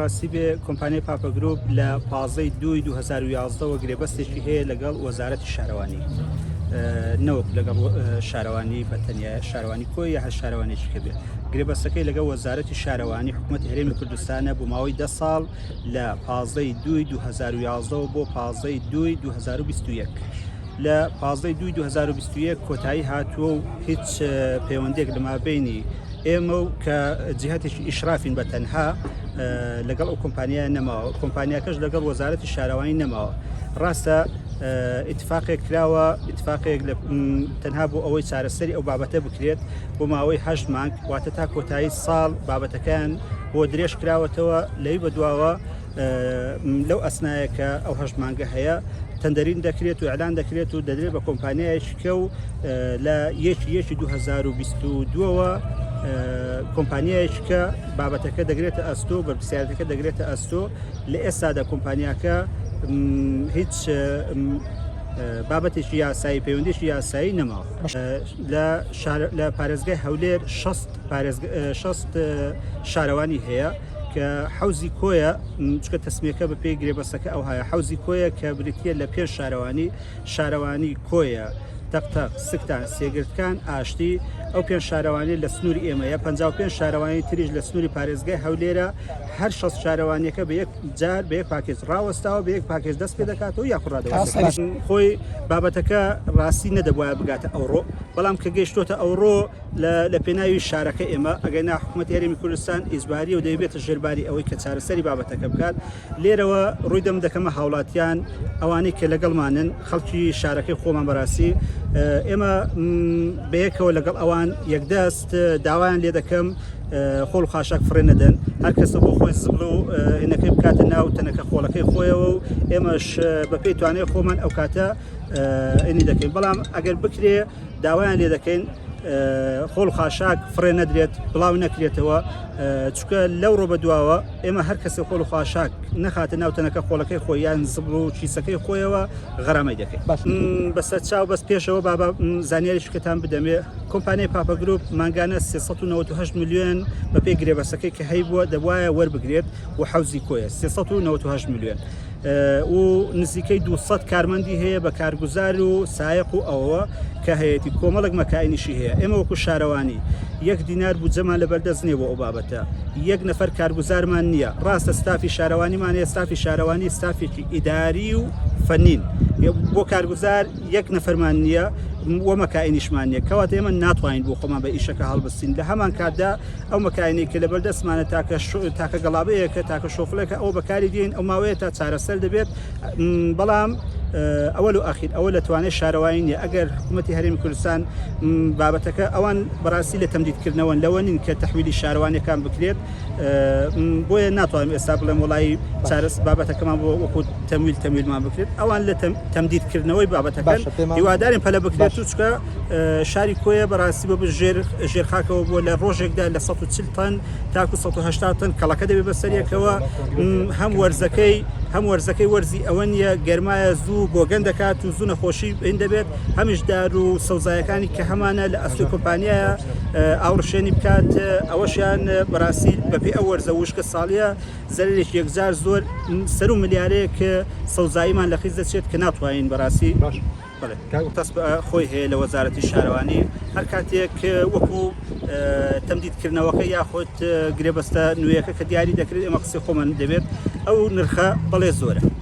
ڕاستی بێ کۆمپانیای پاپە گروپ لە 15/2/2011 گرێبەستێکی هەیە لەگەڵ وەزارەتی شارەوانی نەوەک لەگەڵ شارەوانی بەتەنیا شارەوانی کۆی یا هەر شارەوانێکیکە بێت گرێبەستەکەی لەگەڵ وەزارەتی شارەوانی حکوومەتی هەرێمی کوردستانە بۆ ماوەی 10 ساڵ لە 15/2/2011 بۆ 15/2/2021 لە 15/2/2021 کۆتایی هاتووە و هیچ پەیوەندێک لەمابەینی ئێمە و کە جیهاتێکی ئیشرافین بە تەنها لەگەڵ ئەو کۆمپانیای نەماوە کۆمپانیاکەش لەگەڵ وەزارەتی شارەوانی نەماوە ڕاستە ئیتفاقێک کراوە ئیتفاقێک تەنها بۆ ئەوەی چارەسەری ئەو بابەتە بکرێت بۆ ماوەی 8 مانگ واتە تا کۆتایی ساڵ بابەتەکان بۆ درێژ کراوەتەوە لەوی بەدواوە لەو ئەسنایەکە ئەو 8 مانگە هەیە تەندەرین دەکرێت و ئەعلان دەکرێت و دەدرێت بە کۆمپانیایەکە و لە 1/1/2022ەوە کۆمپانیایەکە بابەتەکە دەگرێتە ئەستۆ بەرپرسیارەتەکە دەگرێتە ئەستۆ لە ئێستادا کۆمپانیاکە هیچ بابەتێکی یاسایی پەیوەندیشی یاسایی نەماوە لە پارێزگای هەولێر 60 شارەوانی هەیە کە حوزی کۆیە چکە تەسمیەکە بە پێی گرێبەستەکە ئەو هەیە حوزی کۆیە کە بریتە لە پێش شارەوانی کۆیە تەقتەق سکتان سێگرتکان ئاشتی ئەو پێنج شارەوانی لە سنووری ئێمەیە 55 شارەوانی تریش لە سنووری پارێزگای هەولێرە هەر 60 شارەوانیەکە بە یەک جار بە یەک پاکێج ڕاوەستاوە بە یەک پاکێج دەست پێ دەکاتەوە یا قوڕادەوە خۆی بابەتەکە ڕاستی نەدەبوایە بگاتە ئەوڕۆ بەڵام کە گەیشتۆتە ئەوڕۆ لە پێناوی شارەکە ئێمە ئەگەنا حکوومەتی هەرێمی کوردستان ئیزباری و دەیبێتە ژێرباری ئەوەی کە چارەسەری بابەتەکە بکات لێرەوە ڕووی دەم دەکەمە هاوڵاتیان ئەوانەی کە لەگەڵمانن خەڵکی شارەکەی خۆمان بەڕاستی ئێمە بەیەکەوە لەگەڵ ئەوان یەکدەست داوایان لێ دەکەم خۆڵ خاشاک فڕێ نەدەن هەر کەسە بۆ خۆی زبڵ و هێنەکەی بکاتە ناو تەنەکە خۆڵەکەی خۆیەوە و ئێمەش بە پێی توانێت خۆمان ئەو کاتە ئینی دەکەین بەڵام ئەگەر بکرێ داوایان لێ دەکەین خۆڵ خاشاک فڕێ نەدرێت بڵاو نەکرێتەوە چکە لەو ڕۆ بەدواوە ئێمە هەر کەسێ خۆڵ و خاشاک نەخاتە ناوتەنەکە خۆڵەکەی خۆیان زبڵ و چیسەکەی خۆیەوە غەرامەی دەکەین بەسەر چاو بەس پێشەوە بابا زانیاریشکتان بدەمێ کۆمپانیای پاپە گروپ مانگانە 398 میلیۆن بە پێی گرێبەستەکەی کە هەی بووە دەبوایە وەربگرێت و حوزی کۆیە 398 میلیۆن و نزیکەی 200 کارمەندی هەیە بە کارگوزار و سایق و ئەوە کە هەیەی کۆمەڵک مەکائینیشی هەیە ئێمە وەکو شارەوانی 1 دینار بودجەمان لەبەردەست نییە بۆ ئەو بابەتە 1 نەفەر کارگوزارمان نییە ڕاستە ستافی شارەوانیمان هەیە ستافی شارەوانی ستافێکی ئیداری و فەنین بۆ کارگوزار 1 نەفەرمان نییە وە مەکائینیشمان نییە کەواتە ئێمە ناتوانین بۆ خۆمان بە ئیشەکە هەڵبستین لە هەمان کاتدا ئەو مەکائینەی کە لەبەردەستمانە تاکە گەڵابەیەکە تاکە شۆفڵێکە ئەو بەکاری دێن ئەو ماوەیە تا چارەسەر دەبێت بەڵام ئەوەل و ئاخیر ئەوە لە توانێت شارەوانی نیە ئەگەر حکوومەتی هەرێمی کوردستان بابەتەکە ئەوان بەڕاستی لە تەمدیدکردنەوە لەوە نین کە تەحویلی شارەوانەکان بکرێت بۆیە ناتوانم ئێستا بڵێم وڵی چارەس بابەتەکەمان بۆ وەکو تەمویلمان بکرێت ئەوان لە تەمدیدکردنەوەی بابەتەکان هیوادارین پەلە بکرێت چکە شاری کۆیە بەڕاستی بە ژێرخاکەوە بۆ لە ڕۆژێکدا لە 140 تن تاکو 180 تن کەڵەکە دەبێت بەسەریەکەوە هەم وەرزەکەی وەرزی ئەوە نیە گەرمایە زوو بۆ گەن دەکات و زوو نەخۆشی هێن دەبێت هەمیشدار و سەوزایەکانی کە هەمانە لە ئەستی کۆمپانیایە ئاوڕشێنی بکات ئەوەشیان بەڕاستی بەپێ ئەو وەرزە وشکە ساڵیە زەرێکی یەکجار زۆر سەر و ملیارەیە کە سەوزاییمان لە خیز دەچێت کە ناتوانین بەڕاستی تەس خۆی هەیە لە وەزارەتی شارەوانی هەر کاتێک وەکو تەمدیدکردنەوەکە یاخۆت گرێبەستە نوێیەکە کە دیاری دەکرێت ئێمە قسەی خۆمان دەبێت ئەو نرخە بەڵێ زۆرە